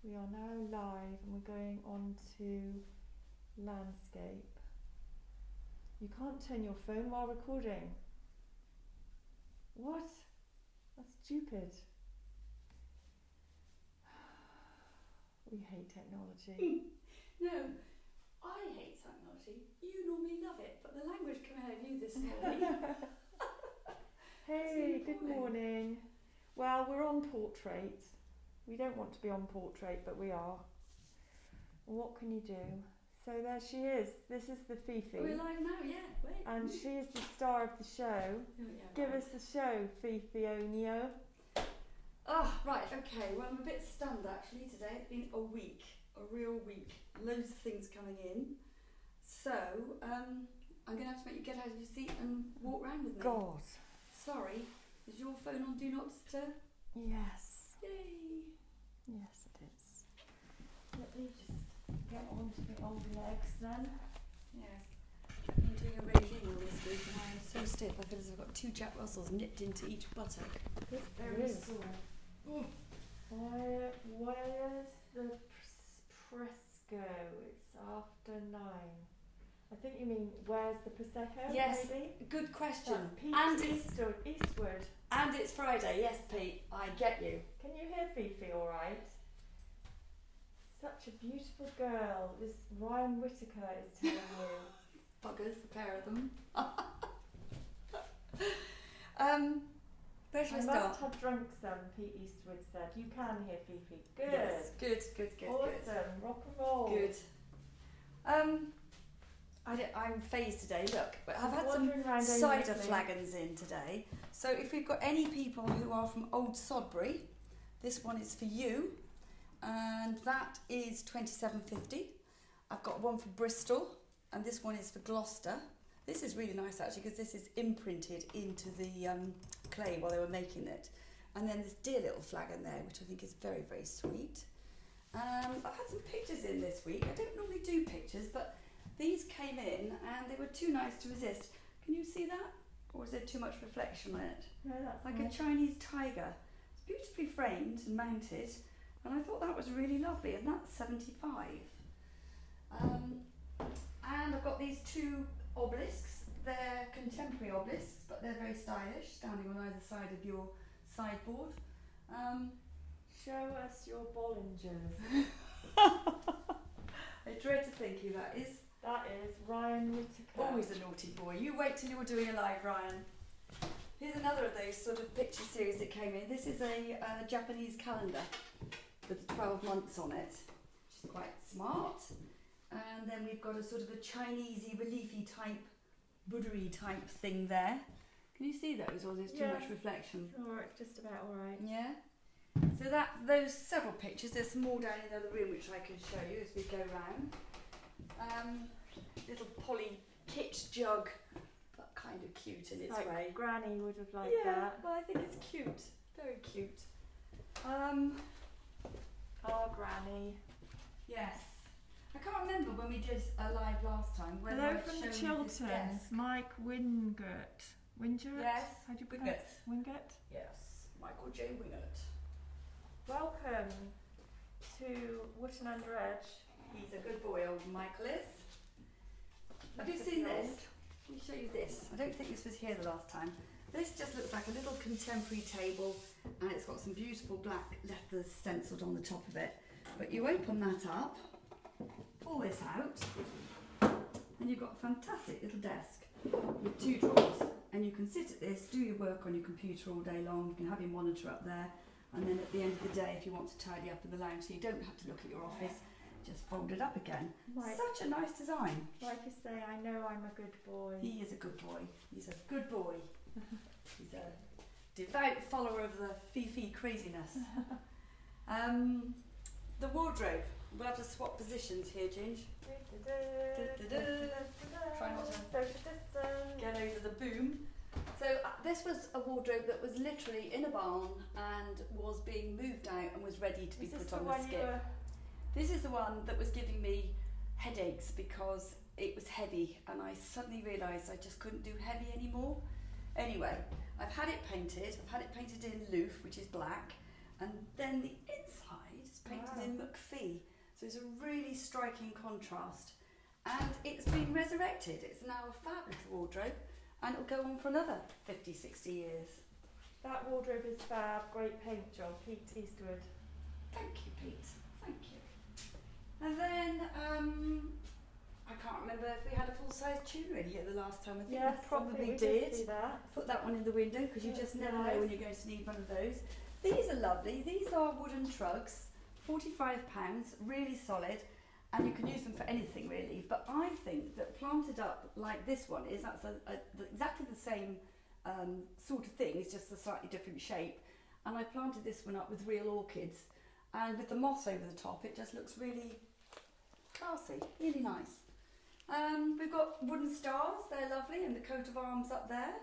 We are now live and we're going on to landscape. You can't turn your phone while recording. What? That's stupid. We hate technology. No, I hate technology. You normally love it, but the language came out of you this morning. Hey, good morning. Well, we're on portrait. We don't want to be on portrait, but we are. What can you do? So there she is. This is the Fifi. We're live now, yeah. Wait. And she is the star of the show. Oh, yeah, Give right. us the show, Fifi O'Neill. Oh, right, okay. Well, I'm a bit stunned actually today. It's been a week, a real week. Loads of things coming in. So, I'm going to have to make you get out of your seat and walk around with me. God. Sorry. Is your phone on Do Not Disturb? Yes. Yay. Yes, it is. Let me just get onto the old legs then. Yes. I've been doing a regime all this week and I am so stiff. I feel as if I've got 2 Jack Russells nipped into each buttock. It's very sore. Where's the Presco? It's after 9. I think you mean where's the Prosecco? Yes, maybe? good question. That's And Eastwood. And it's Friday. Yes, Pete, I get you. Can you hear Fifi all right? Such a beautiful girl. This Ryan Whittaker is telling you. Buggers, the pair of them. Where shall I I start? must have drunk some, Pete Eastwood said. You can hear Fifi. Good. Yes, good. Awesome. Rock and roll. Good. I'm phased today. Look, but I've had some cider flagons in today. So if we've got any people who are from Old Sodbury, this one is for you, and that is £27.50. I've got one for Bristol, and this one is for Gloucester. This is really nice actually because this is imprinted into the clay while they were making it. And then this dear little flagon there, which I think is very, very sweet. I've had some pictures in this week. I don't normally do pictures, but these came in and they were too nice to resist. Can you see that? Or is there too much reflection on it? No, that's Like nice. a Chinese tiger. It's beautifully framed and mounted. And I thought that was really lovely. And that's 75. And I've got these 2 obelisks. They're contemporary obelisks, but they're very stylish, standing on either side of your sideboard. Show us your Bollingers. I dread to think who that is. That is Ryan Whittaker. Always a naughty boy. You wait till you're doing a live, Ryan. Here's another of those sort of picture series that came in. This is a Japanese calendar with 12 months on it, which is quite smart. And then we've got a sort of a Chinesey reliefy type, Buddha-y type thing there. Can you see those, or is there too much reflection? Alright, just about alright. Yeah. So those several pictures. There's some more down in the other room which I can show you as we go round. Little Polly kitsch jug, but kind of cute in its way. Granny would have liked that. Well, I think it's cute. Very cute. Our Granny. Yes. I can't remember when we did a live last time. Whether Hello I'd from the shown this Chilterns. desk. Mike Wingert. Wingert? Yes. How do you pronounce Wingert? Yes. Michael J. Wingert. Welcome to Wootton Under Edge. He's a good boy, old Michael is. Have you seen this? Let me show you this. I don't think this was here the last time. This just looks like a little contemporary table and it's got some beautiful black letters stencilled on the top of it. But you open that up, pull this out, and you've got a fantastic little desk with 2 drawers. And you can sit at this, do your work on your computer all day long. You can have your monitor up there. And then at the end of the day, if you want to tidy up in the lounge, so you don't have to look at your office, just fold it up again. Right. Such a nice design. Like I say, I know I'm a good boy. He is a good boy. He's a good boy. He's a devout follower of the Fifi craziness. The wardrobe. We'll have to swap positions here, Ginge. Try not to social distance. get over the boom. So this was a wardrobe that was literally in a barn and was being moved out and was ready to be put on the skip. This is the one that was giving me headaches because it was heavy and I suddenly realised I just couldn't do heavy anymore. Anyway, I've had it painted. I've had it painted in Loof, which is black, and then the inside is painted in So it's a really striking contrast. And it's been resurrected. It's now a fab little wardrobe, and it'll go on for another 50, 60 years. That wardrobe is fab, great paint job, Pete Eastwood. Thank you, Pete. Thank you. And then, I can't remember if we had a full-size tuner in here the last time. I think we probably did. See that. Put that one in the window because you just never know when you're going to need one of those. These are lovely. These are wooden trugs, £45, really solid, and you can use them for anything really. But I think that planted up like this one is, that's exactly the same sort of thing. It's just a slightly different shape. And I planted this one up with real orchids, and with the moss over the top, it just looks really classy, really nice. We've got wooden stars, they're lovely, and the coat of arms up there.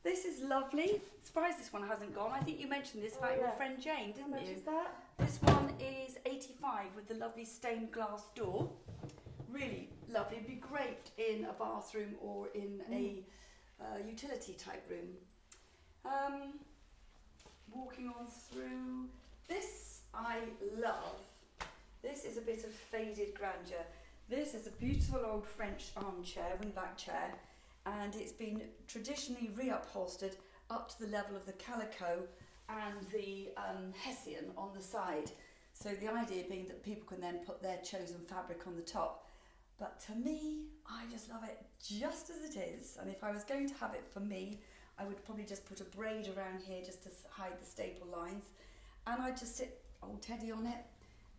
This is lovely. Surprised this one hasn't gone. I think you mentioned this about your friend Jane, didn't you? How much is that? This one is 85 with the lovely stained glass door. Really lovely. It'd be great in a bathroom or in a utility type room. Walking on through. This I love. This is a bit of faded grandeur. This is a beautiful old French armchair, wingback chair, and it's been traditionally reupholstered up to the level of the calico and the hessian on the side. So the idea being that people can then put their chosen fabric on the top. But to me, I just love it just as it is. And if I was going to have it for me, I would probably just put a braid around here just to hide the staple lines. And I'd just sit old Teddy on it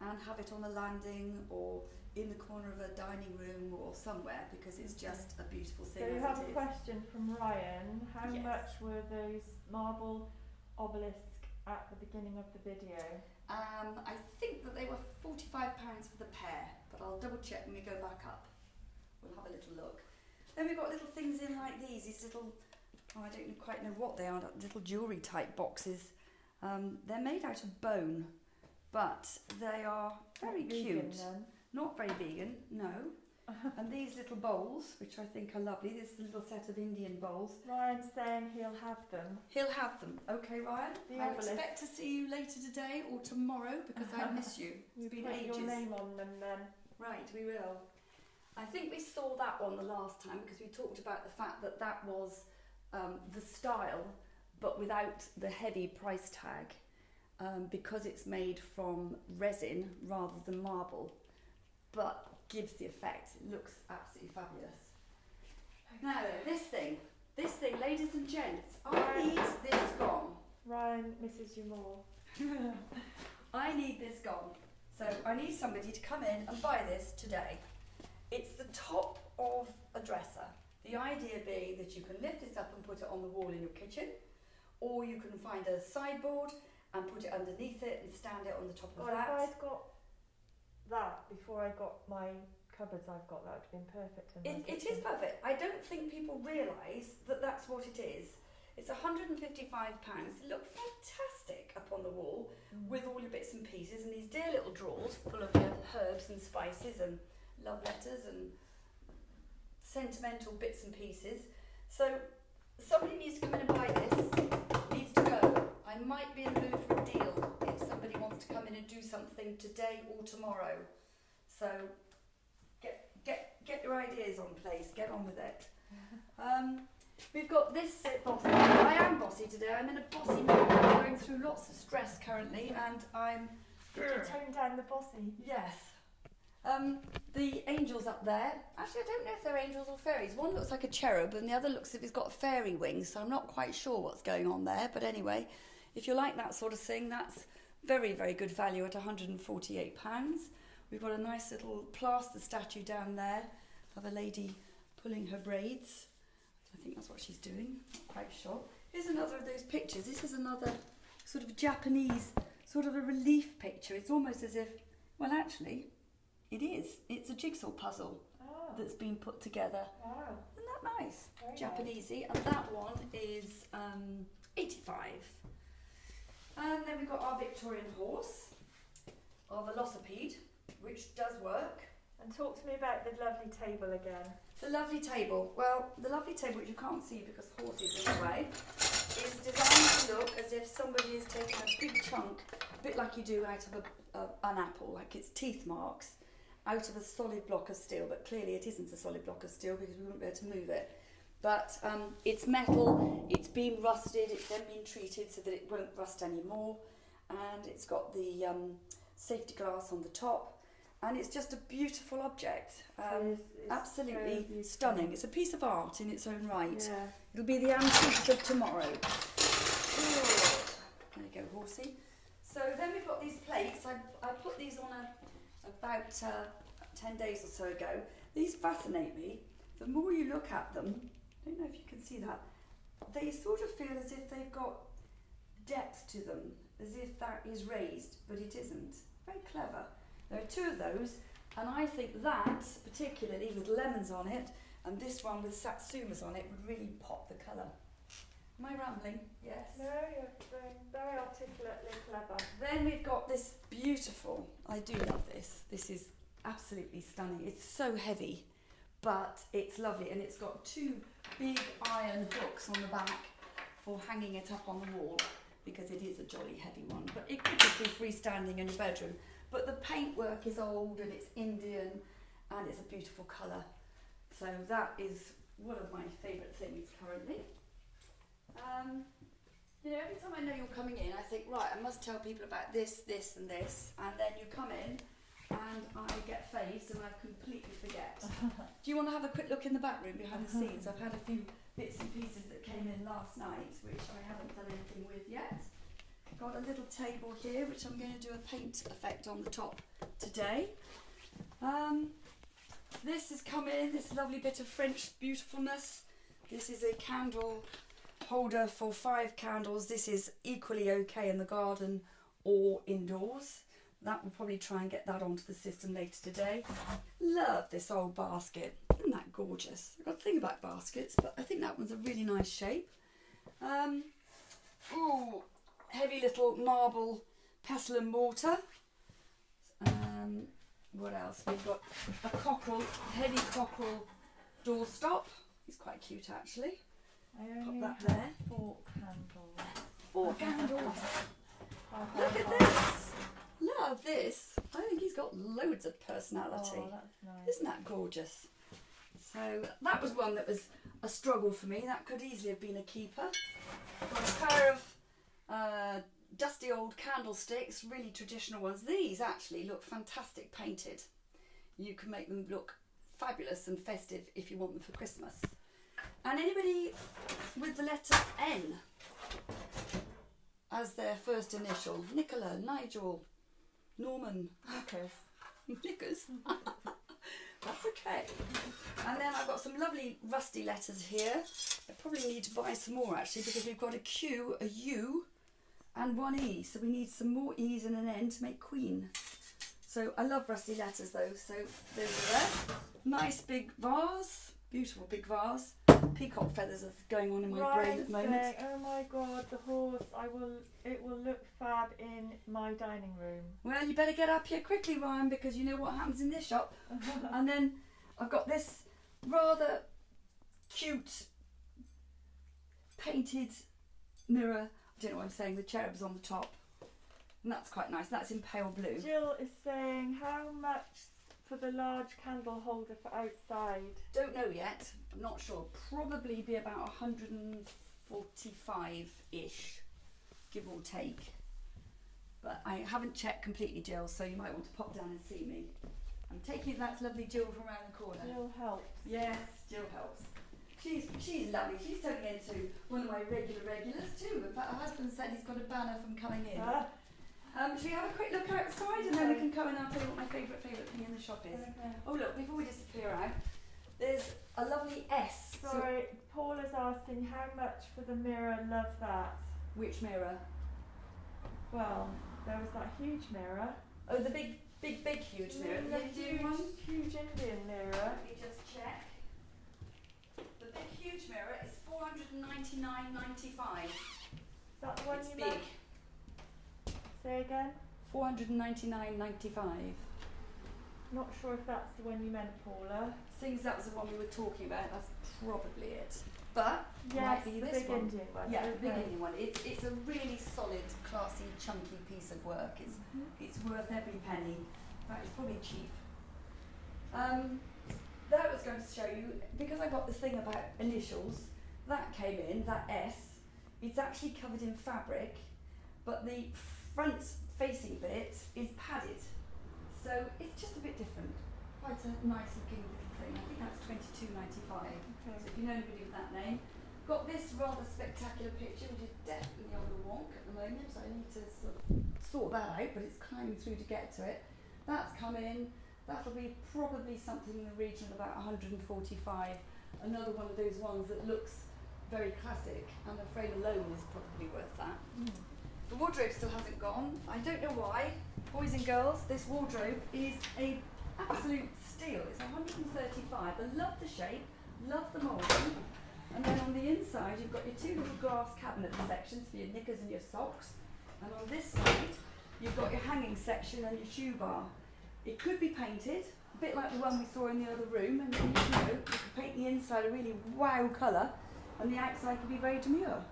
and have it on the landing or in the corner of a dining room or somewhere, because it's just a beautiful thing. So you have a question from Ryan. How much were those marble obelisk at the beginning of the video? I think that they were £45 for the pair, but I'll double check when we go back up. We'll have a little look. Then we've got little things in like these little, I don't quite know what they are, little jewellery type boxes. They're made out of bone, but they are very cute. Not very vegan, no. And these little bowls, which I think are lovely. This little set of Indian bowls. Ryan's saying he'll have them. He'll have them. Okay, Ryan. I expect to see you later today or tomorrow because I miss you. It's been ages. Your name on them then. Right, we will. I think we saw that one the last time because we talked about the fact that that was the style, but without the heavy price tag, because it's made from resin rather than marble, but gives the effect. It looks absolutely fabulous. Now then, this thing, ladies and gents, I need this gone. Ryan misses you more. I need this gone. So I need somebody to come in and buy this today. It's the top of a dresser. The idea being that you can lift this up and put it on the wall in your kitchen, or you can find a sideboard and put it underneath it and stand it on the top of that. If I'd got that before I got my cupboards that would have been perfect. It is perfect. I don't think people realise that that's what it is. It's £155. It looks fantastic up on the wall with all your bits and pieces, and these dear little drawers full of your herbs and spices and love letters and sentimental bits and pieces. So somebody needs to come in and buy this, needs to go. I might be in the mood for a deal if somebody wants to come in and do something today or tomorrow. So get your ideas on place, get on with it. We've got this. I am bossy today. I'm in a bossy mood. I'm going through lots of stress currently, and I'm. Did you tone down the bossy? Yes. The angels up there. Actually, I don't know if they're angels or fairies. One looks like a cherub, and the other looks as if it's got fairy wings. So I'm not quite sure what's going on there. But anyway, if you like that sort of thing, that's very, very good value at £148. We've got a nice little plaster statue down there of a lady pulling her braids. I think that's what she's doing, not quite sure. Here's another of those pictures. This is another sort of Japanese, sort of a relief picture. It's almost as if, well actually, it is. It's a jigsaw puzzle that's been put together. Wow. Isn't that nice? Very Japanesey. And that one is 85. And then we've got our Victorian horse, our velocipede, which does work. And talk to me about the lovely table again. The lovely table. Well, the lovely table, which you can't see because the horse is in the way, is designed to look as if somebody has taken a big chunk, a bit like you do out of an apple, like its teeth marks, out of a solid block of steel. But clearly it isn't a solid block of steel because we wouldn't be able to move it. But it's metal, it's been rusted, it's then been treated so that it won't rust anymore. And it's got the safety glass on the top. And it's just a beautiful object. It's Absolutely so stunning. It's a piece of art in its own right. Yeah. It'll be the antiques of tomorrow. Oh, there you go, horsey. So then we've got these plates. I put these on about 10 days or so ago. These fascinate me. The more you look at them, I don't know if you can see that, they sort of feel as if they've got depth to them, as if that is raised, but it isn't. Very clever. There are two of those, and I think that, particularly with lemons on it, and this one with satsumas on it, would really pop the colour. Am I rambling? Yes. No, you're being very articulately clever. Then we've got this beautiful, I do love this. This is absolutely stunning. It's so heavy, but it's lovely, and it's got two big iron hooks on the back for hanging it up on the wall, because it is a jolly heavy one. But it could just be freestanding in your bedroom. But the paintwork is old and it's Indian and it's a beautiful colour. So that is one of my favourite things currently. You know, every time I know you're coming in, I think, right, I must tell people about this, this and this. And then you come in and I get phased and I completely forget. Do you want to have a quick look in the back room behind the scenes? I've had a few bits and pieces that came in last night, which I haven't done anything with yet. Got a little table here which I'm going to do a paint effect on the top today. This has come in, this lovely bit of French beautifulness. This is a candle holder for 5 candles. This is equally okay in the garden or indoors. That will probably try and get that onto the system later today. Love this old basket. Isn't that gorgeous? I've got to think about baskets, but I think that one's a really nice shape. Ooh, heavy little marble pestle and mortar. What else? We've got a cockerel, heavy cockerel doorstop. He's quite cute actually. I Pop only that have there. 4 candles. 4 candles. Look at this. Love this. I think he's got loads of personality. Oh, that's nice. Isn't that gorgeous? So that was one that was a struggle for me. That could easily have been a keeper. Got a pair of dusty old candlesticks, really traditional ones. These actually look fantastic painted. You can make them look fabulous and festive if you want them for Christmas. And anybody with the letter N as their first initial? Nicola, Nigel, Norman, Nickers. That's okay. And then I've got some lovely rusty letters here. I probably need to buy some more actually, because we've got a Q, a U and 1 E. So we need some more E's and an N to make Queen. So I love rusty letters though. So those are there. Nice big vase. Beautiful big vase. Peacock feathers are going on in my brain at the moment. Oh my god, the horse! It will look fab in my dining room. Well, you better get up here quickly, Ryan, because you know what happens in this shop. And then I've got this rather cute painted mirror. I don't know what I'm saying. The cherubs on the top, and that's quite nice. That's in pale blue. Jill is saying, how much for the large candle holder for outside? Don't know yet. I'm not sure. Probably be about 145-ish, give or take. But I haven't checked completely, Jill, so you might want to pop down and see me. I'm taking that lovely Jill from around the corner. Jill helps. Yes, Jill helps. She's lovely. She's turning into one of my regulars too. In fact, her husband said he's got a banner from coming in. Should we have a quick look outside and then we can come and I'll tell you what my favourite thing in the shop is. Okay. Oh look, before we disappear out, there's a lovely S. Sorry, Paul is asking how much for the mirror. Love that. Which mirror? Well, there was that huge mirror. Oh, the big huge mirror. The The Indian one? huge Indian mirror. Let me just check. The big huge mirror is $499.95. Is that the one It's you big. meant? Say again? $499.95. Not sure if that's the one you meant, Paula. Seeing as that was the one we were talking about, that's probably it. But Yes, might be the this big one. Indian one. Yeah, the big okay. Indian one. It's a really solid, classy, chunky piece of work. It's worth every penny. In fact, it's probably cheap. That was going to show you, because I got this thing about initials, that came in, that S. It's actually covered in fabric, but the front facing bit is padded. So it's just a bit different. Quite a nice looking little thing. I think that's $22.95. Okay. So if you know anybody with that name. Got this rather spectacular picture, which is definitely on the wonk at the moment. So I need to sort that out, but it's climbing through to get to it. That's come in. That'll be probably something in the region of about 145. Another one of those ones that looks very classic, and the frame alone is probably worth that. The wardrobe still hasn't gone. I don't know why. Boys and girls, this wardrobe is a absolute steal. It's 135. I love the shape, love the moulding. And then on the inside, you've got your two little glass cabinet sections for your knickers and your socks. And on this side, you've got your hanging section and your shoe bar. It could be painted, a bit like the one we saw in the other room. And then you can paint the inside a really wow colour, and the outside can be very demure.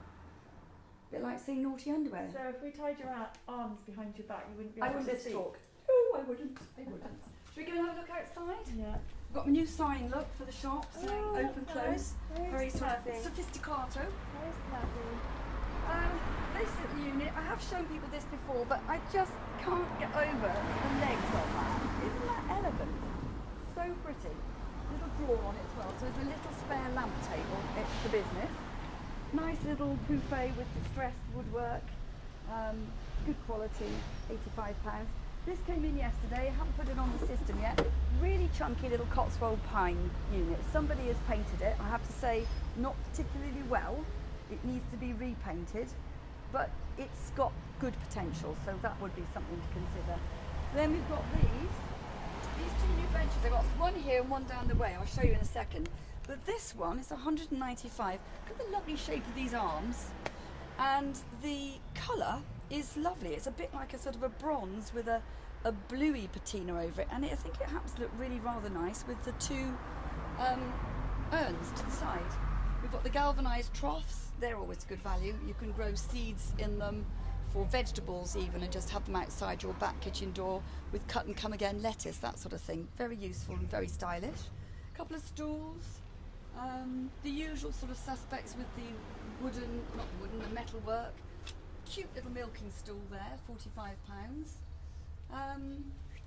A bit like seeing naughty underwear. So if we tied your arms behind your back, you wouldn't be I able wouldn't to see. talk. Oh, I wouldn't. Should we go and have a look outside? Yeah. I've got my new sign look for the shop, saying Oh, open, nice. close. Very sort of snazzy. sophisticato. Very snazzy. This little unit, I have shown people this before, but I just can't get over the legs on that. Isn't that elegant? So pretty. Little drawer on it as well. So there's a little spare lamp table. It's the business. Nice little buffet with distressed woodwork. Good quality, £85. This came in yesterday. I haven't put it on the system yet. Really chunky little Cotswold pine unit. Somebody has painted it. I have to say, not particularly well. It needs to be repainted, but it's got good potential, so that would be something to consider. Then we've got these two new benches. I've got one here and one down the way. I'll show you in a second. But this one is 195. Look at the lovely shape of these arms, and the colour is lovely. It's a bit like a sort of a bronze with a bluey patina over it, and I think it happens to look really rather nice with the two urns to the side. We've got the galvanised troughs. They're always good value. You can grow seeds in them for vegetables even, and just have them outside your back kitchen door with cut and come again lettuce, that sort of thing. Very useful and very stylish. A couple of stools. The usual sort of suspects with the the metal work. Cute little milking stool there, £45.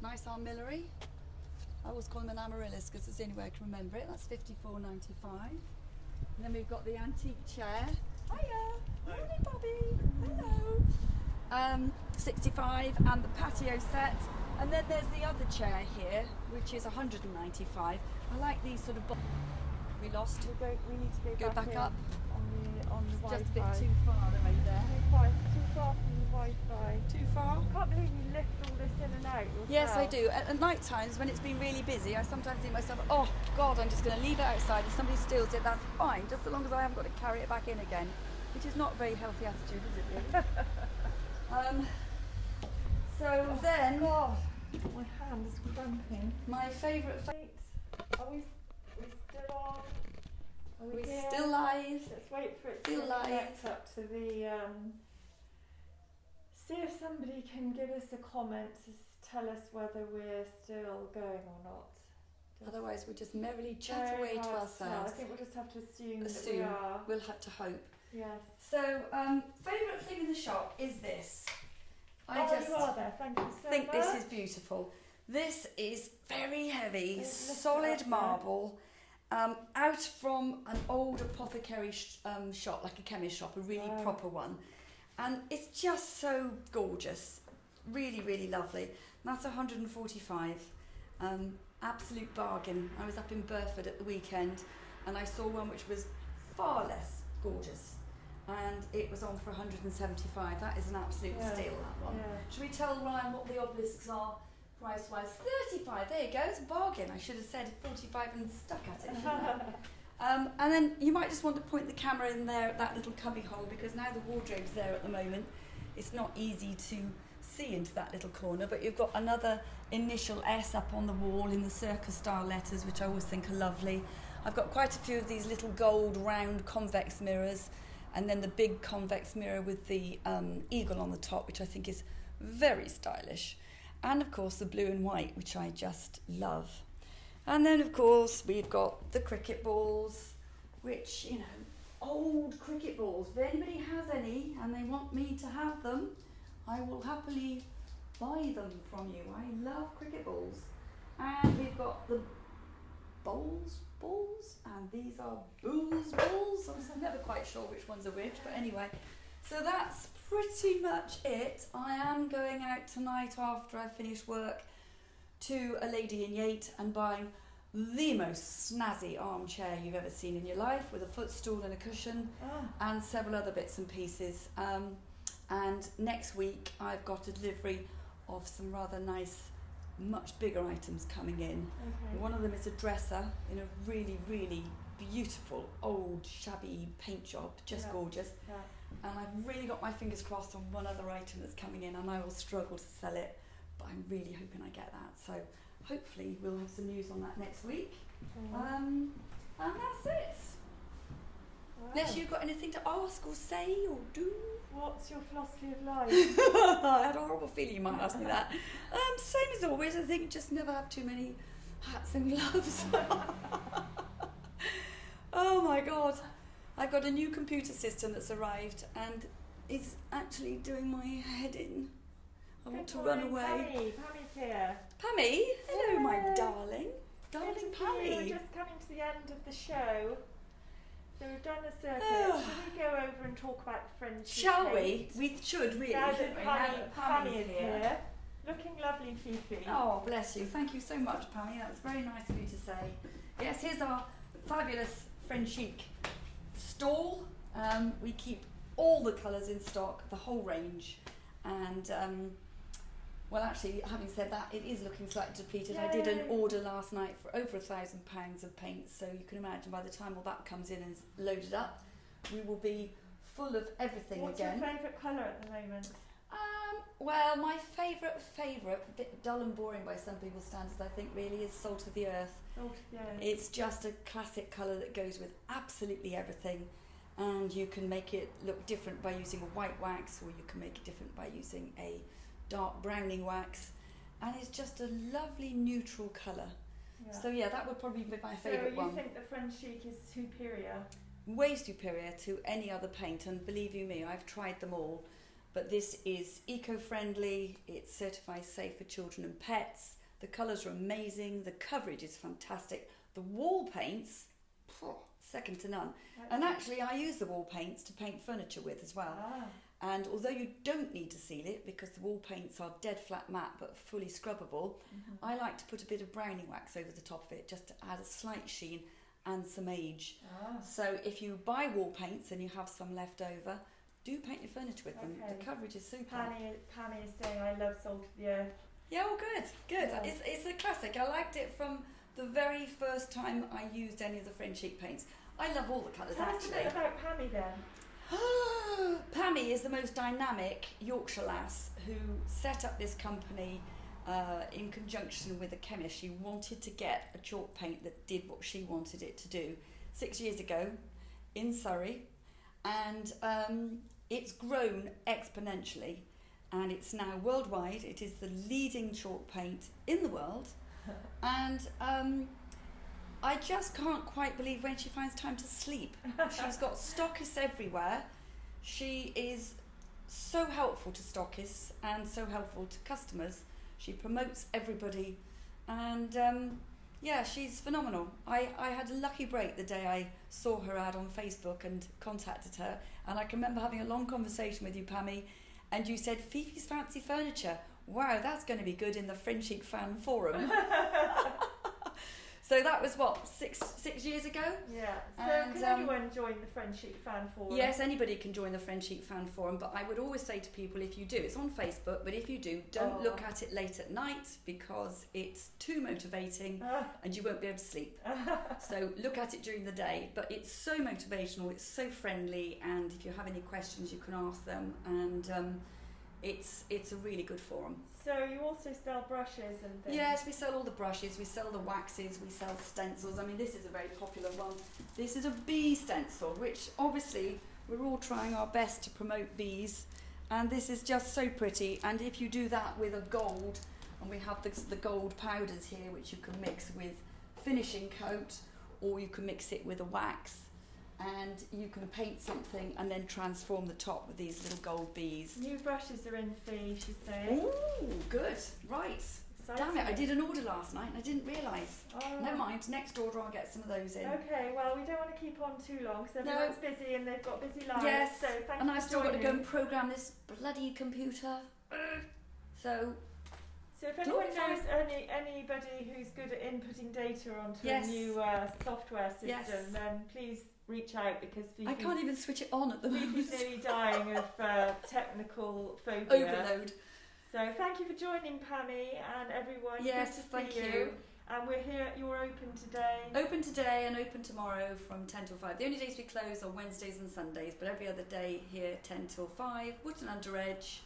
Nice armillary. I always call them an amaryllis because it's the only way I can remember it. That's £54.95. And then we've got the antique chair. Hiya! Morning, Bobby! Hello! 65, and the patio set. And then there's the other chair here, which is 195. I like these sort of... We lost. We need to go back in up. on the Wi-Fi. Just a bit too far away there. Too far from the Wi-Fi. Too far? I can't believe you lift all this in and out yourself. Yes, I do. At night times, when it's been really busy, I sometimes think to myself, oh God, I'm just going to leave it outside. If somebody steals it, that's fine, just so long as I haven't got to carry it back in again, which is not a very healthy attitude, is it really? So then... God, my hand is cramping. My favourite... Are we still on? Are we We're here? still live. Let's wait for it Still to live. connect up to the... see if somebody can give us a comment to tell us whether we're still going or not. Otherwise, we'll just merrily chat Very away to hard to tell. I ourselves. think we'll just have to assume that we Assume. are. We'll have to hope. Yes. So, favourite thing in the shop is this. I Oh, just you are there. Thank you so think much. this is beautiful. This is very heavy, Lift it up solid there. marble, out from an old apothecary shop, like a chemist shop, a really Wow. proper one. And it's just so gorgeous. Really, really lovely. And that's 145. Absolute bargain. I was up in Burford at the weekend and I saw one which was far less gorgeous. And it was on for 175. That is an absolute Yeah. steal, that one. Yeah. Should we tell Ryan what the obelisks are price-wise? 35. There you go. It's a bargain. I should have said 45 and stuck at it, shouldn't I? And then you might just want to point the camera in there at that little cubby hole, because now the wardrobe's there at the moment. It's not easy to see into that little corner, but you've got another initial S up on the wall in the circus style letters, which I always think are lovely. I've got quite a few of these little gold round convex mirrors, and then the big convex mirror with the eagle on the top, which I think is very stylish. And of course the blue and white, which I just love. And then of course we've got the cricket balls, which, you know, old cricket balls. If anybody has any and they want me to have them, I will happily buy them from you. I love cricket balls. And we've got the balls, and these are balls. I'm never quite sure which ones are which, but anyway. So that's pretty much it. I am going out tonight after I finish work to a lady in Yate and buying the most snazzy armchair you've ever seen in your life, with a footstool and a cushion and several other bits and pieces. And next week I've got a delivery of some rather nice, much bigger items coming in. Okay. One of them is a dresser in a really, really beautiful old shabby paint job, just gorgeous. Yeah. And I've really got my fingers crossed on one other item that's coming in, and I will struggle to sell it, but I'm really hoping I get that. So hopefully we'll have some news on that next week. And that's it. Wow. Unless you've got anything to ask or say or do. What's your philosophy of life? I had a horrible feeling you might ask me that. Same as always, I think just never have too many hats and gloves. Oh my God. I've got a new computer system that's arrived and it's actually doing my head in. I want to run away. Pammy's here. Pammy, hello, my Hello. darling. Darling Good to see you. Pammy. We're just coming to the end of the show. So we've done the circuit. Oh. Should we go over and talk about the friendship? Shall we? We should really. Now shouldn't we? that Pammy Pammy is here. Looking lovely, Fifi. Oh, bless you. Thank you so much, Pammy. That's very nice of you to say. Yes, here's our fabulous Friend Chic stall. We keep all the colours in stock, the whole range. And, well, actually, having said that, it is looking slightly depleted. I did an Yay. order last night for over £1,000 of paint, so you can imagine by the time all that comes in and is loaded up, we will be full of everything What's again. your favourite colour at the moment? Well, my favourite, a bit dull and boring by some people's standards, I think, really, is Salt of the Earth. It's just a classic colour that goes with absolutely everything, and you can make it look different by using a white wax, or you can make it different by using a dark browning wax, and it's just a lovely neutral colour. Yeah. So yeah, that would probably be my favourite one. So you think the Friend Chic is superior? Way superior to any other paint, and believe you me, I've tried them all, but this is eco-friendly, it's certified safe for children and pets, the colours are amazing, the coverage is fantastic, the wall paints, second to none. And actually I use the wall paints to paint furniture with as well. And although you don't need to seal it because the wall paints are dead flat matte but fully scrubbable, I like to put a bit of browning wax over the top of it just to add a slight sheen and some age. So if you buy wall paints and you have some left over, do paint your furniture with them. The coverage is super. Pammy is saying I love Salt of the Earth. Yeah, well, good. Yeah. It's a classic. I liked it from the very first time I used any of the Friend Chic paints. I love all the colours Tell us a bit actually. about Pammy then. Pammy is the most dynamic Yorkshire lass who set up this company in conjunction with a chemist. She wanted to get a chalk paint that did what she wanted it to do 6 years ago in Surrey, and it's grown exponentially, and it's now worldwide. It is the leading chalk paint in the world, and I just can't quite believe when she finds time to sleep. She's got stockists everywhere. She is so helpful to stockists and so helpful to customers. She promotes everybody, and yeah, she's phenomenal. I had a lucky break the day I saw her ad on Facebook and contacted her, and I can remember having a long conversation with you, Pammy, and you said, Fifi's Fancy Furniture. Wow, that's going to be good in the Friend Chic fan forum. So that was what, six years ago? Yeah. So And, can anyone join the Friend Chic fan forum? Yes, anybody can join the Friend Chic fan forum, but I would always say to people, if you do, it's on Facebook, but if you do, don't look at it late at night because it's too motivating and you won't be able to sleep. So look at it during the day, but it's so motivational, it's so friendly, and if you have any questions you can ask them, and it's a really good forum. So you also sell brushes and things? Yes, we sell all the brushes, we sell the waxes, we sell stencils. I mean, this is a very popular one. This is a bee stencil, which obviously we're all trying our best to promote bees. And this is just so pretty. And if you do that with a gold, and we have the gold powders here, which you can mix with finishing coat, or you can mix it with a wax, and you can paint something and then transform the top with these little gold bees. New brushes are in for you, she's saying. Oh, good. Right. Exciting. Damn it, I did an order last night and I didn't realise. Oh. Never mind, next order I'll get some of those in. Okay, well, we don't want to keep on too long because everyone's busy and they've got busy lives. Yes, so thank and you I've for still got to go joining. and program this bloody computer. So if anyone knows anybody who's good at inputting data onto Yes. a new software system, Yes. then please reach out because I can't even switch it on at the moment. Fifi's nearly dying of technical phobia. Overload. So thank you for joining, Pammy, and everyone. Yes, Good to thank see you. And we're here. You're open today. Open today and open tomorrow from 10 till 5. The only days we close are Wednesdays and Sundays, but every other day here 10 till 5. Wootton Under Edge,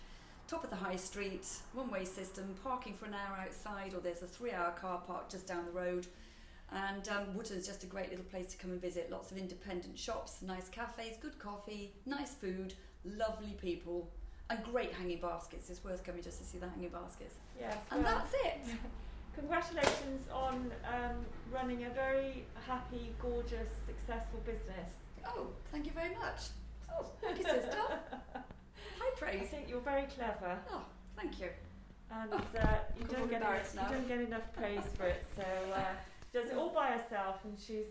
top of the high street, one-way system, parking for an hour outside, or there's a 3-hour car park just down the road. And Wootton's just a great little place to come and visit. Lots of independent shops, nice cafes, good coffee, nice food, lovely people, and great hanging baskets. It's worth coming just to see the hanging baskets. Yes. And that's it. Congratulations on running a very happy, gorgeous, successful business. Oh, thank you very much. Oh, thank you, sister. High I praise. think you're very clever, Oh, thank you. and Oh, you I'm don't get embarrassed you now. don't get enough praise for it. So she does it all by herself, and she's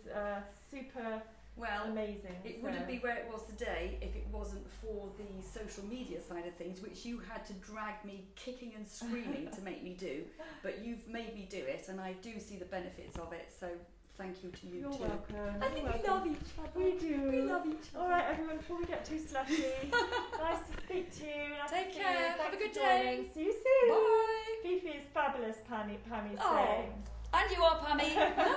super Well, amazing. it so. wouldn't be where it was today if it wasn't for the social media side of things, which you had to drag me kicking and screaming to make me do. But you've made me do it, and I do see the benefits of it. So thank you to you You're too. welcome. I think You're we welcome. love each other. We do. We love each other. All right, everyone. Before we get too slushy, nice to speak to you. Nice Take to see care. You. Have a Thanks good for joining. day. See you soon. Bye. Fifi is fabulous. Pammy's Oh. saying. And you are, Pammy.